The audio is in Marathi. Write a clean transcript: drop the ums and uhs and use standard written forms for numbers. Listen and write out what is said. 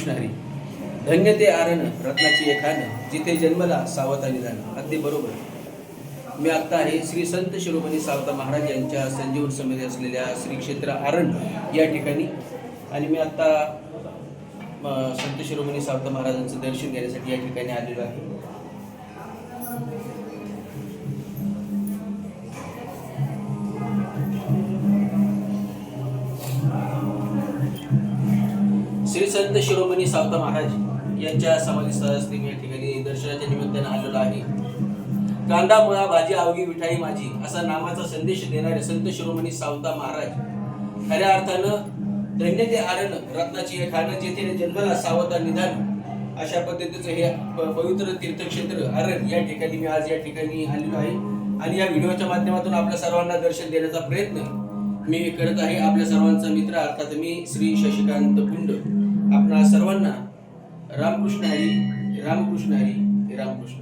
हरी. धन्य ते आरण रत्नाची एखान, जिथे जन्मला सावता निधान. अगदी बरोबर. मी आता आहे श्री संत शिरोमणी सावता महाराज यांच्या संजीवन समिती असलेल्या श्री क्षेत्र आरण या ठिकाणी. आणि मी आता संत शिरोमणी सावता महाराजांचं दर्शन घेण्यासाठी या ठिकाणी आलेलो आहे. श्री संत शिरोमणी सावता महाराज यांच्या समाधीस्थळास मी या ठिकाणी दर्शनाच्या निमित्ताने आलेलो आहे. कांदा मुळा भाजी अवघी विठाई माझी असा नामाचा संदेश देणारे संत शिरोमणी सावता महाराज खऱ्या अर्थानं धन्य ते आरण रत्नाची एक खाणं, जेथे जन्मला सावता निधान, अशा पद्धतीचं हे पवित्र तीर्थक्षेत्र आरण या ठिकाणी मी आज या ठिकाणी आलेलो आहे. आणि या व्हिडिओच्या माध्यमातून आपल्या सर्वांना दर्शन देण्याचा प्रयत्न मी करत आहे. आपल्या सर्वांचा मित्र अर्थात मी श्री शशिकांत पुंड. आपणा सर्वांना रामकृष्ण हरी, रामकृष्ण हरी, रामकृष्ण.